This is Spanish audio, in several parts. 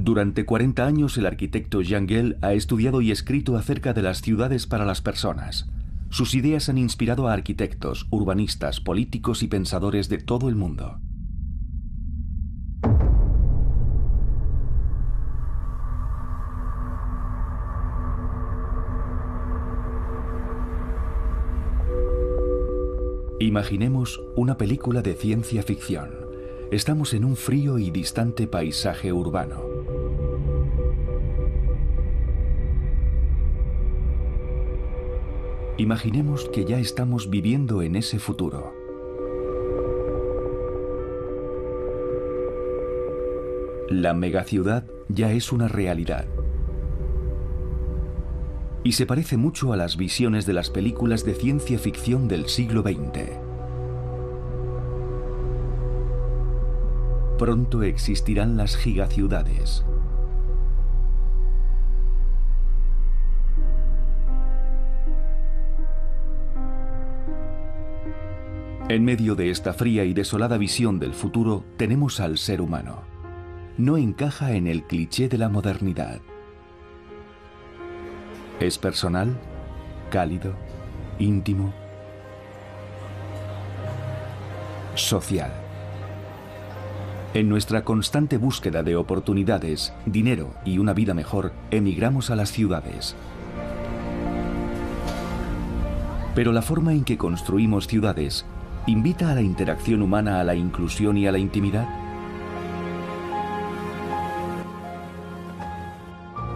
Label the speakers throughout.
Speaker 1: Durante 40 años el arquitecto Jan Gehl ha estudiado y escrito acerca de las ciudades para las personas. Sus ideas han inspirado a arquitectos, urbanistas, políticos y pensadores de todo el mundo. Imaginemos una película de ciencia ficción. Estamos en un frío y distante paisaje urbano. Imaginemos que ya estamos viviendo en ese futuro. La megaciudad ya es una realidad. Y se parece mucho a las visiones de las películas de ciencia ficción del siglo XX. Pronto existirán las gigaciudades. En medio de esta fría y desolada visión del futuro tenemos al ser humano. No encaja en el cliché de la modernidad. Es personal, cálido, íntimo, social. En nuestra constante búsqueda de oportunidades, dinero y una vida mejor, emigramos a las ciudades. Pero la forma en que construimos ciudades ¿invita a la interacción humana, a la inclusión y a la intimidad?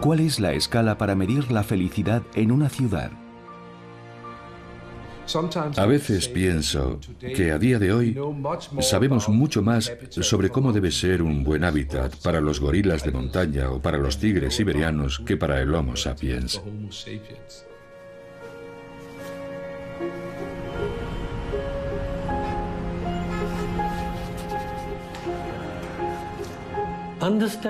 Speaker 1: ¿Cuál es la escala para medir la felicidad en una ciudad?
Speaker 2: A veces pienso que a día de hoy sabemos mucho más sobre cómo debe ser un buen hábitat para los gorilas de montaña o para los tigres siberianos que para el Homo sapiens.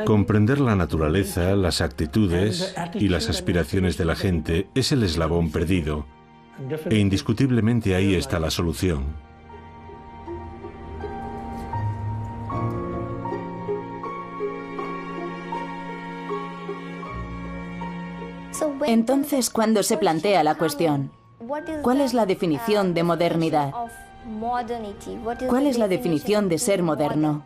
Speaker 3: Comprender la naturaleza, las actitudes y las aspiraciones de la gente es el eslabón perdido, e indiscutiblemente ahí está la solución.
Speaker 4: Entonces, cuando se plantea la cuestión, ¿cuál es la definición de modernidad? ¿Cuál es la definición de ser moderno?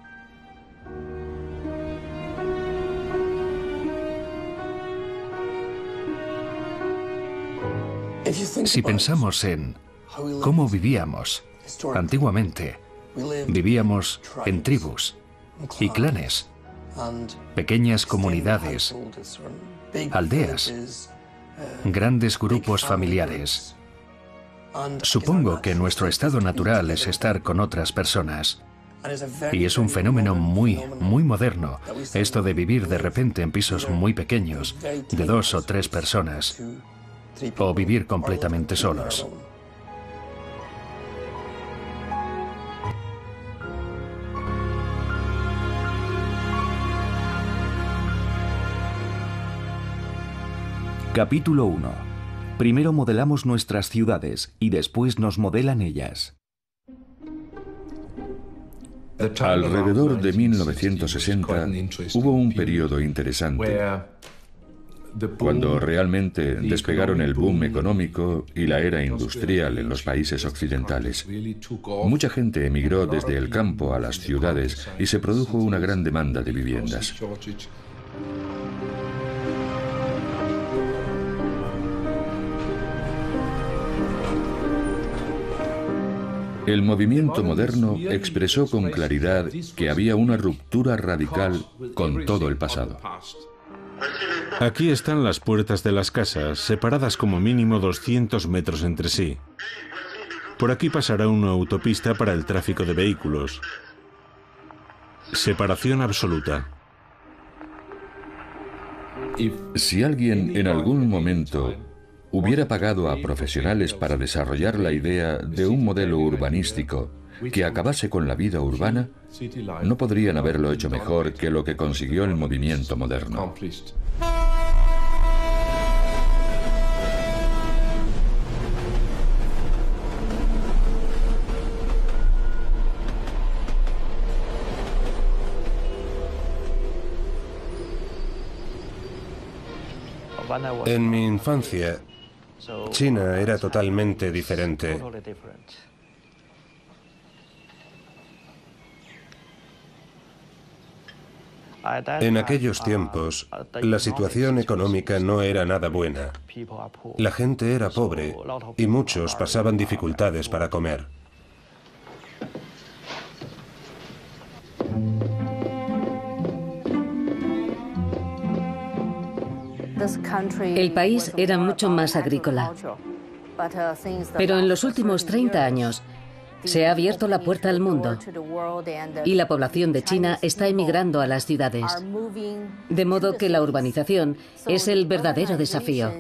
Speaker 5: Si pensamos en cómo vivíamos antiguamente, vivíamos en tribus y clanes, pequeñas comunidades, aldeas, grandes grupos familiares. Supongo que nuestro estado natural es estar con otras personas. Y es un fenómeno muy moderno, esto de vivir de repente en pisos muy pequeños, de 2 o 3 personas. O vivir completamente solos.
Speaker 1: Capítulo 1. Primero modelamos nuestras ciudades y después nos modelan ellas.
Speaker 2: Alrededor de 1960 hubo un periodo interesante, cuando realmente despegaron el boom económico y la era industrial en los países occidentales. Mucha gente emigró desde el campo a las ciudades y se produjo una gran demanda de viviendas. El movimiento moderno expresó con claridad que había una ruptura radical con todo el pasado.
Speaker 3: Aquí están las puertas de las casas, separadas como mínimo 200 metros entre sí. Por aquí pasará una autopista para el tráfico de vehículos. Separación absoluta.
Speaker 2: Si alguien en algún momento hubiera pagado a profesionales para desarrollar la idea de un modelo urbanístico que acabase con la vida urbana, no podrían haberlo hecho mejor que lo que consiguió el movimiento moderno.
Speaker 6: En mi infancia, China era totalmente diferente. En aquellos tiempos, la situación económica no era nada buena. La gente era pobre y muchos pasaban dificultades para comer.
Speaker 7: El país era mucho más agrícola. Pero en los últimos 30 años se ha abierto la puerta al mundo y la población de China está emigrando a las ciudades. De modo que la urbanización es el verdadero desafío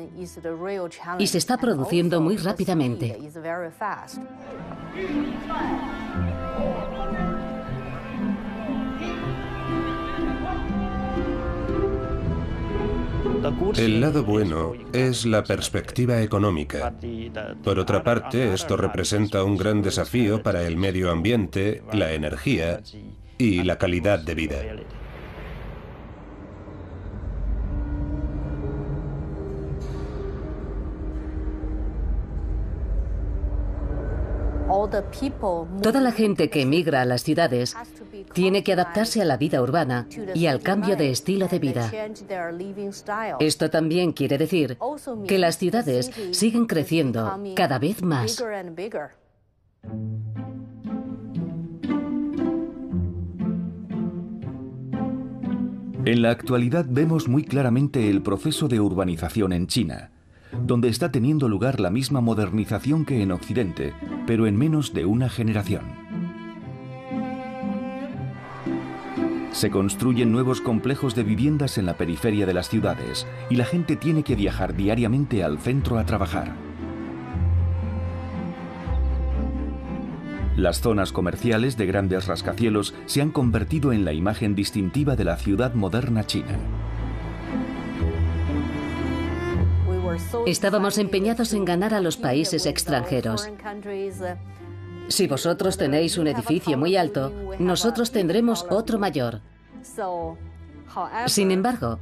Speaker 7: y se está produciendo muy rápidamente.
Speaker 6: El lado bueno es la perspectiva económica. Por otra parte, esto representa un gran desafío para el medio ambiente, la energía y la calidad de vida.
Speaker 7: Toda la gente que emigra a las ciudades tiene que adaptarse a la vida urbana y al cambio de estilo de vida. Esto también quiere decir que las ciudades siguen creciendo cada vez más.
Speaker 1: En la actualidad vemos muy claramente el proceso de urbanización en China, donde está teniendo lugar la misma modernización que en Occidente, pero en menos de una generación. Se construyen nuevos complejos de viviendas en la periferia de las ciudades y la gente tiene que viajar diariamente al centro a trabajar. Las zonas comerciales de grandes rascacielos se han convertido en la imagen distintiva de la ciudad moderna china.
Speaker 7: Estábamos empeñados en ganar a los países extranjeros. Si vosotros tenéis un edificio muy alto, nosotros tendremos otro mayor. Sin embargo,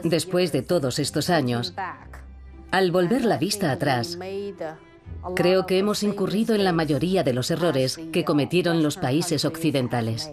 Speaker 7: después de todos estos años, al volver la vista atrás, creo que hemos incurrido en la mayoría de los errores que cometieron los países occidentales.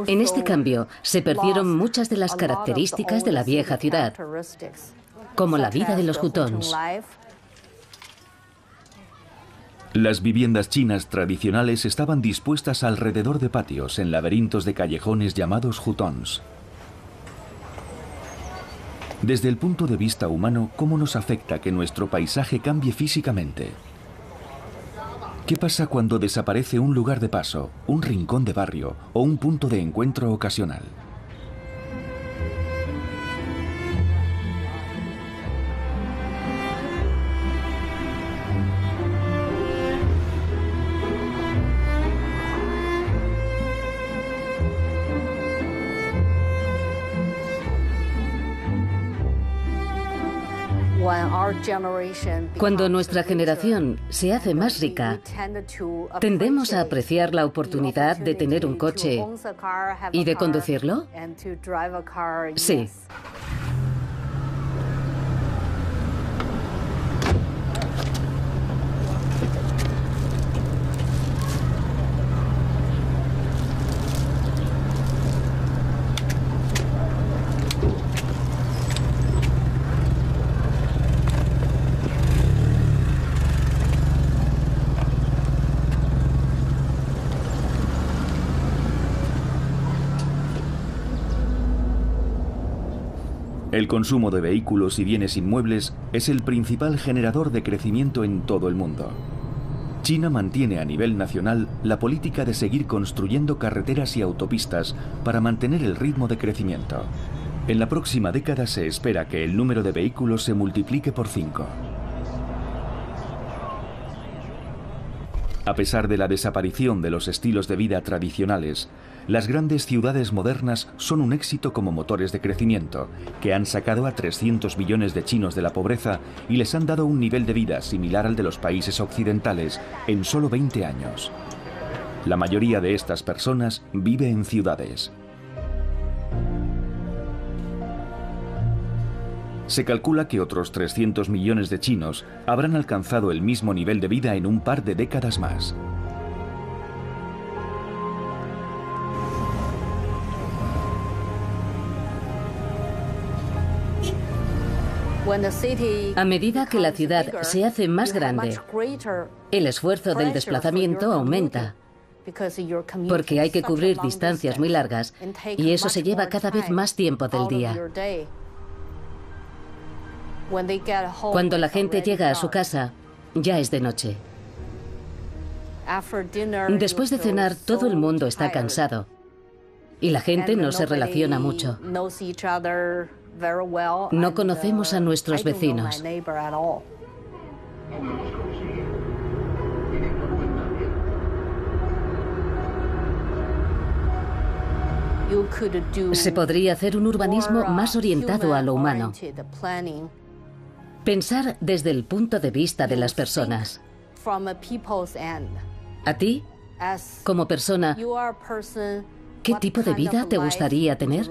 Speaker 7: En este cambio se perdieron muchas de las características de la vieja ciudad, como la vida de los hutongs.
Speaker 1: Las viviendas chinas tradicionales estaban dispuestas alrededor de patios en laberintos de callejones llamados hutongs. Desde el punto de vista humano, ¿cómo nos afecta que nuestro paisaje cambie físicamente? ¿Qué pasa cuando desaparece un lugar de paso, un rincón de barrio o un punto de encuentro ocasional?
Speaker 7: Cuando nuestra generación se hace más rica, tendemos a apreciar la oportunidad de tener un coche y de conducirlo. Sí.
Speaker 1: El consumo de vehículos y bienes inmuebles es el principal generador de crecimiento en todo el mundo. China mantiene a nivel nacional la política de seguir construyendo carreteras y autopistas para mantener el ritmo de crecimiento. En la próxima década se espera que el número de vehículos se multiplique por 5. A pesar de la desaparición de los estilos de vida tradicionales, las grandes ciudades modernas son un éxito como motores de crecimiento, que han sacado a 300 millones de chinos de la pobreza y les han dado un nivel de vida similar al de los países occidentales en solo 20 años. La mayoría de estas personas vive en ciudades. Se calcula que otros 300 millones de chinos habrán alcanzado el mismo nivel de vida en un par de décadas más.
Speaker 7: A medida que la ciudad se hace más grande, el esfuerzo del desplazamiento aumenta, porque hay que cubrir distancias muy largas y eso se lleva cada vez más tiempo del día. Cuando la gente llega a su casa, ya es de noche. Después de cenar, todo el mundo está cansado y la gente no se relaciona mucho. No conocemos a nuestros vecinos. Se podría hacer un urbanismo más orientado a lo humano. Pensar desde el punto de vista de las personas. A ti, como persona, ¿qué tipo de vida te gustaría tener?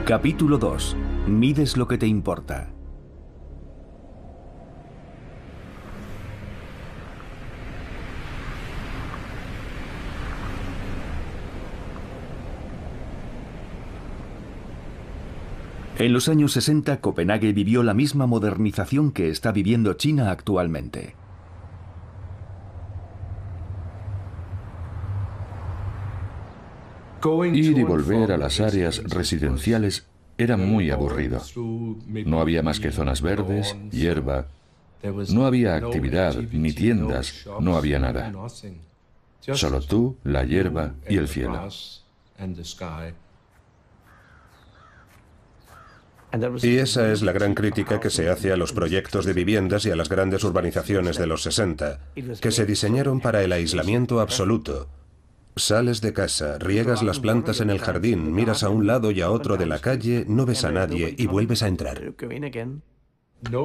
Speaker 1: Capítulo 2. Mides lo que te importa. En los años 60, Copenhague vivió la misma modernización que está viviendo China actualmente.
Speaker 2: Ir y volver a las áreas residenciales era muy aburrido. No había más que zonas verdes, hierba. No había actividad, ni tiendas, no había nada. Solo tú, la hierba y el cielo.
Speaker 6: Y esa es la gran crítica que se hace a los proyectos de viviendas y a las grandes urbanizaciones de los 60, que se diseñaron para el aislamiento absoluto. Sales de casa, riegas las plantas en el jardín, miras a un lado y a otro de la calle, no ves a nadie y vuelves a entrar.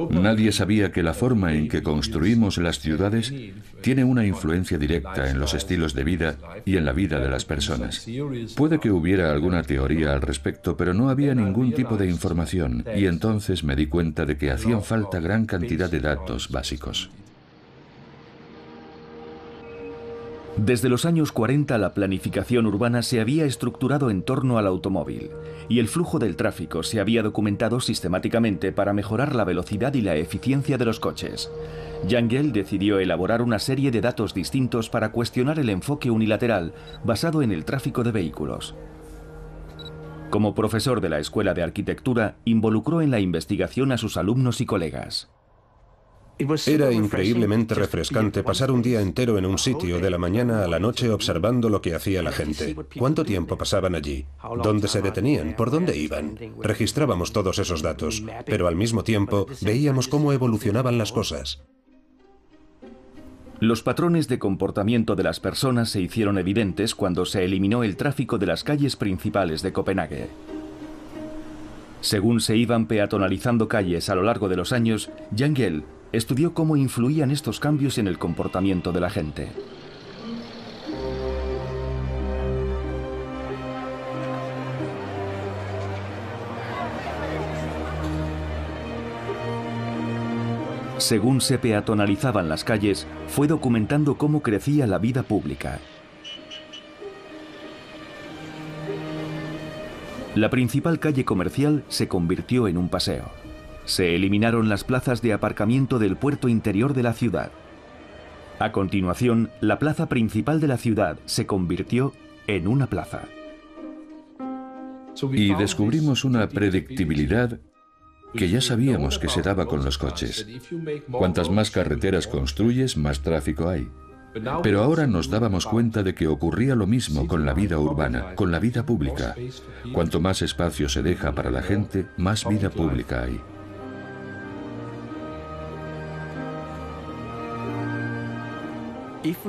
Speaker 2: Nadie sabía que la forma en que construimos las ciudades tiene una influencia directa en los estilos de vida y en la vida de las personas. Puede que hubiera alguna teoría al respecto, pero no había ningún tipo de información, y entonces me di cuenta de que hacían falta gran cantidad de datos básicos.
Speaker 1: Desde los años 40 la planificación urbana se había estructurado en torno al automóvil y el flujo del tráfico se había documentado sistemáticamente para mejorar la velocidad y la eficiencia de los coches. Jangel decidió elaborar una serie de datos distintos para cuestionar el enfoque unilateral basado en el tráfico de vehículos. Como profesor de la Escuela de Arquitectura, involucró en la investigación a sus alumnos y colegas.
Speaker 6: Era increíblemente refrescante pasar un día entero en un sitio de la mañana a la noche observando lo que hacía la gente. ¿Cuánto tiempo pasaban allí? ¿Dónde se detenían? ¿Por dónde iban? Registrábamos todos esos datos, pero al mismo tiempo veíamos cómo evolucionaban las cosas.
Speaker 1: Los patrones de comportamiento de las personas se hicieron evidentes cuando se eliminó el tráfico de las calles principales de Copenhague. Según se iban peatonalizando calles a lo largo de los años, Jangel estudió cómo influían estos cambios en el comportamiento de la gente. Según se peatonalizaban las calles, fue documentando cómo crecía la vida pública. La principal calle comercial se convirtió en un paseo. Se eliminaron las plazas de aparcamiento del puerto interior de la ciudad. A continuación, la plaza principal de la ciudad se convirtió en una plaza.
Speaker 2: Y descubrimos una predictibilidad que ya sabíamos que se daba con los coches. Cuantas más carreteras construyes, más tráfico hay. Pero ahora nos dábamos cuenta de que ocurría lo mismo con la vida urbana, con la vida pública. Cuanto más espacio se deja para la gente, más vida pública hay.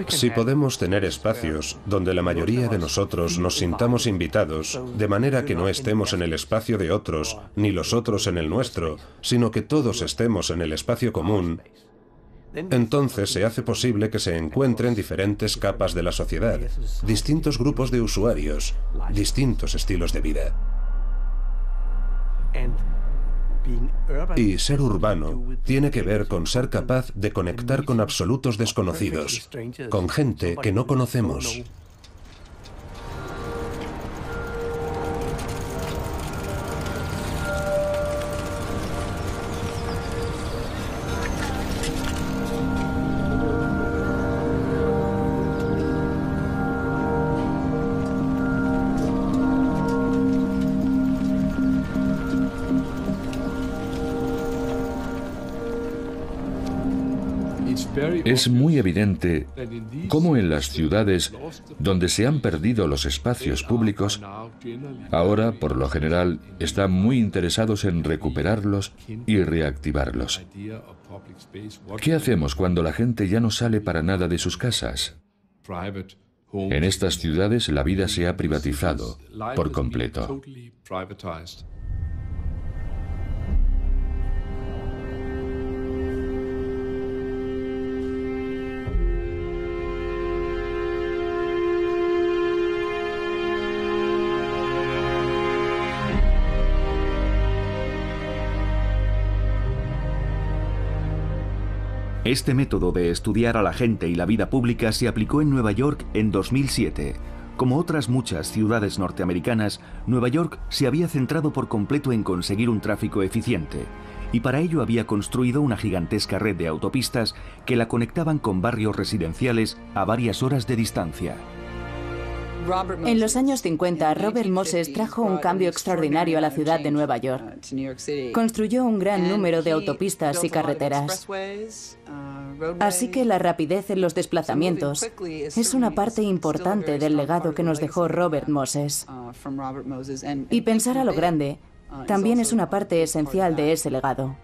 Speaker 6: Si podemos tener espacios donde la mayoría de nosotros nos sintamos invitados, de manera que no estemos en el espacio de otros, ni los otros en el nuestro, sino que todos estemos en el espacio común, entonces se hace posible que se encuentren diferentes capas de la sociedad, distintos grupos de usuarios, distintos estilos de vida. Y ser urbano tiene que ver con ser capaz de conectar con absolutos desconocidos, con gente que no conocemos.
Speaker 2: Es muy evidente cómo en las ciudades donde se han perdido los espacios públicos, ahora, por lo general, están muy interesados en recuperarlos y reactivarlos. ¿Qué hacemos cuando la gente ya no sale para nada de sus casas? En estas ciudades la vida se ha privatizado por completo.
Speaker 1: Este método de estudiar a la gente y la vida pública se aplicó en Nueva York en 2007. Como otras muchas ciudades norteamericanas, Nueva York se había centrado por completo en conseguir un tráfico eficiente, y para ello había construido una gigantesca red de autopistas que la conectaban con barrios residenciales a varias horas de distancia.
Speaker 4: En los años 50, Robert Moses trajo un cambio extraordinario a la ciudad de Nueva York. Construyó un gran número de autopistas y carreteras. Así que la rapidez en los desplazamientos es una parte importante del legado que nos dejó Robert Moses. Y pensar a lo grande también es una parte esencial de ese legado.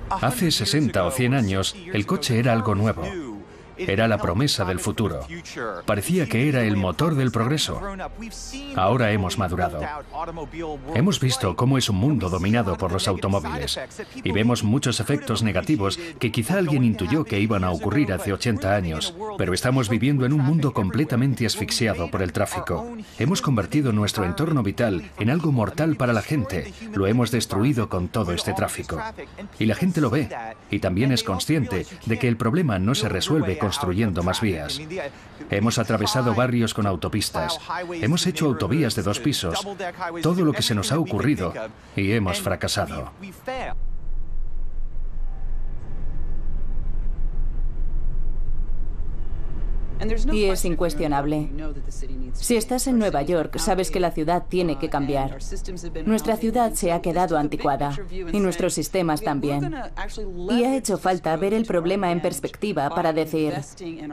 Speaker 5: Hace 60 o 100 años, el coche era algo nuevo. Era la promesa del futuro. Parecía que era el motor del progreso. Ahora hemos madurado. Hemos visto cómo es un mundo dominado por los automóviles. Y vemos muchos efectos negativos que quizá alguien intuyó que iban a ocurrir hace 80 años. Pero estamos viviendo en un mundo completamente asfixiado por el tráfico. Hemos convertido nuestro entorno vital en algo mortal para la gente. Lo hemos destruido con todo este tráfico. Y la gente lo ve. Y también es consciente de que el problema no se resuelve construyendo más vías. Hemos atravesado barrios con autopistas. Hemos hecho autovías de 2 pisos. Todo lo que se nos ha ocurrido y hemos fracasado.
Speaker 4: Y es incuestionable. Si estás en Nueva York, sabes que la ciudad tiene que cambiar. Nuestra ciudad se ha quedado anticuada, y nuestros sistemas también. Y ha hecho falta ver el problema en perspectiva para decir,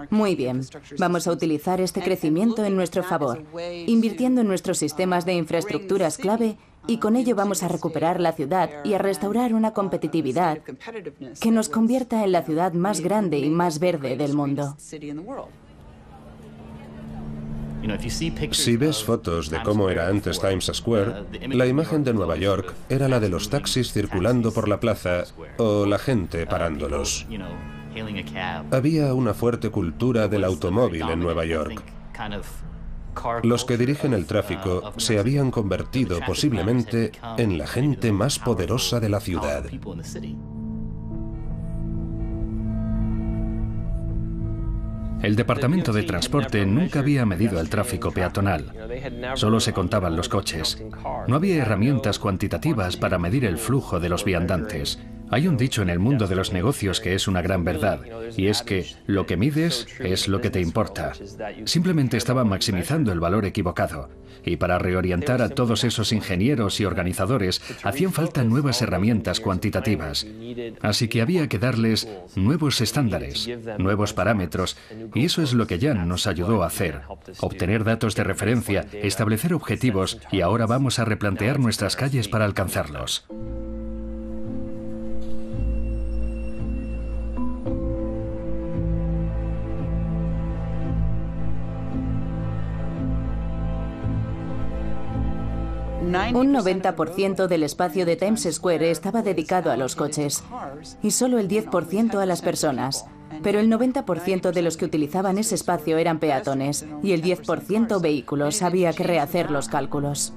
Speaker 4: muy bien, vamos a utilizar este crecimiento en nuestro favor, invirtiendo en nuestros sistemas de infraestructuras clave, y con ello vamos a recuperar la ciudad y a restaurar una competitividad que nos convierta en la ciudad más grande y más verde del mundo.
Speaker 6: Si ves fotos de cómo era antes Times Square, la imagen de Nueva York era la de los taxis circulando por la plaza o la gente parándolos. Había una fuerte cultura del automóvil en Nueva York. Los que dirigen el tráfico se habían convertido posiblemente en la gente más poderosa de la ciudad.
Speaker 5: El Departamento de Transporte nunca había medido el tráfico peatonal. Solo se contaban los coches. No había herramientas cuantitativas para medir el flujo de los viandantes. Hay un dicho en el mundo de los negocios que es una gran verdad, y es que lo que mides es lo que te importa. Simplemente estaban maximizando el valor equivocado, y para reorientar a todos esos ingenieros y organizadores hacían falta nuevas herramientas cuantitativas. Así que había que darles nuevos estándares, nuevos parámetros, y eso es lo que Jan nos ayudó a hacer. Obtener datos de referencia, establecer objetivos, y ahora vamos a replantear nuestras calles para alcanzarlos.
Speaker 4: Un 90% del espacio de Times Square estaba dedicado a los coches y solo el 10% a las personas. Pero el 90% de los que utilizaban ese espacio eran peatones y el 10% vehículos. Había que rehacer los cálculos.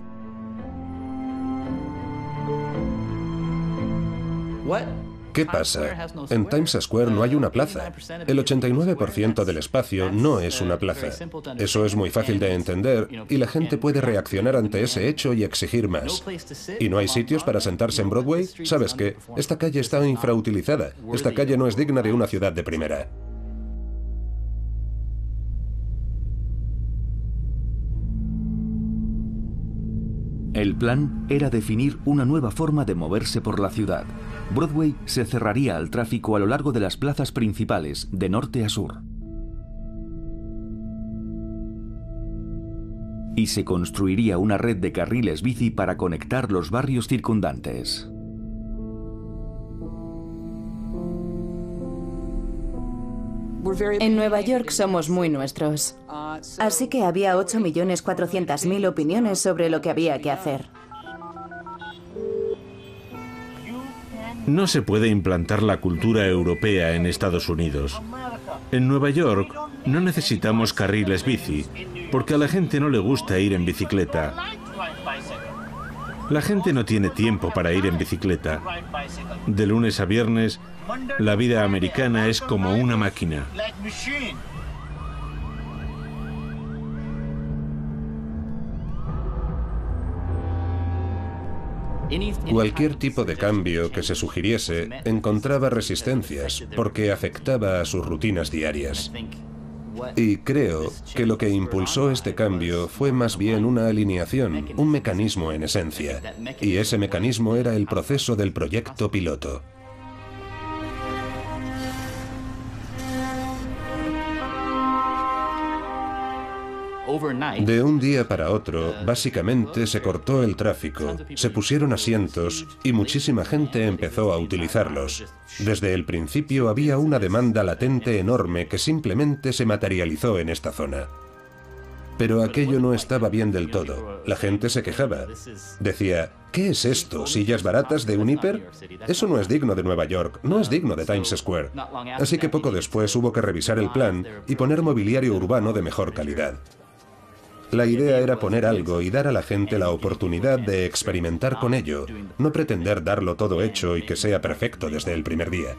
Speaker 6: ¿Qué pasa? En Times Square no hay una plaza. El 89% del espacio no es una plaza. Eso es muy fácil de entender y la gente puede reaccionar ante ese hecho y exigir más. ¿Y no hay sitios para sentarse en Broadway? ¿Sabes qué? Esta calle está infrautilizada. Esta calle no es digna de una ciudad de primera.
Speaker 1: El plan era definir una nueva forma de moverse por la ciudad. Broadway se cerraría al tráfico a lo largo de las plazas principales, de norte a sur. Y se construiría una red de carriles bici para conectar los barrios circundantes.
Speaker 4: En Nueva York somos muy nuestros. Así que había 8.400.000 opiniones sobre lo que había que hacer.
Speaker 3: No se puede implantar la cultura europea en Estados Unidos. En Nueva York no necesitamos carriles bici, porque a la gente no le gusta ir en bicicleta. La gente no tiene tiempo para ir en bicicleta. De lunes a viernes, la vida americana es como una máquina.
Speaker 6: Cualquier tipo de cambio que se sugiriese encontraba resistencias porque afectaba a sus rutinas diarias. Y creo que lo que impulsó este cambio fue más bien una alineación, un mecanismo en esencia. Y ese mecanismo era el proceso del proyecto piloto. De un día para otro, básicamente se cortó el tráfico, se pusieron asientos y muchísima gente empezó a utilizarlos. Desde el principio había una demanda latente enorme que simplemente se materializó en esta zona. Pero aquello no estaba bien del todo. La gente se quejaba. Decía, ¿qué es esto? ¿Sillas baratas de un hiper? Eso no es digno de Nueva York, no es digno de Times Square. Así que poco después hubo que revisar el plan y poner mobiliario urbano de mejor calidad. La idea era poner algo y dar a la gente la oportunidad de experimentar con ello, no pretender darlo todo hecho y que sea perfecto desde el primer día.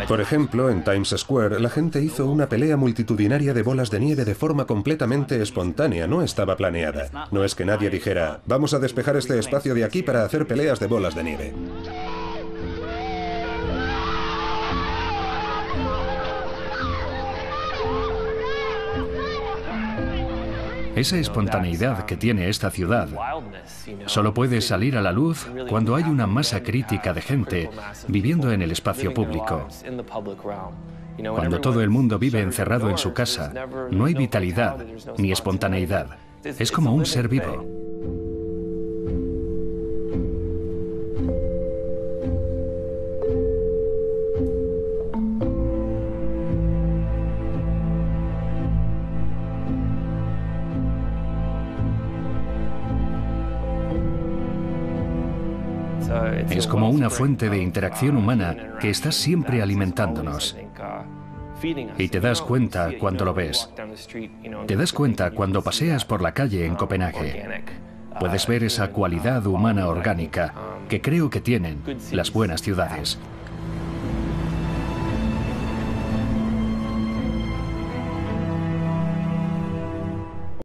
Speaker 6: Por ejemplo, en Times Square, la gente hizo una pelea multitudinaria de bolas de nieve de forma completamente espontánea, no estaba planeada. No es que nadie dijera, vamos a despejar este espacio de aquí para hacer peleas de bolas de nieve.
Speaker 5: Esa espontaneidad que tiene esta ciudad solo puede salir a la luz cuando hay una masa crítica de gente viviendo en el espacio público. Cuando todo el mundo vive encerrado en su casa, no hay vitalidad ni espontaneidad. Es como un ser vivo. Es como una fuente de interacción humana que está siempre alimentándonos. Y te das cuenta cuando lo ves. Te das cuenta cuando paseas por la calle en Copenhague. Puedes ver esa cualidad humana orgánica que creo que tienen las buenas ciudades.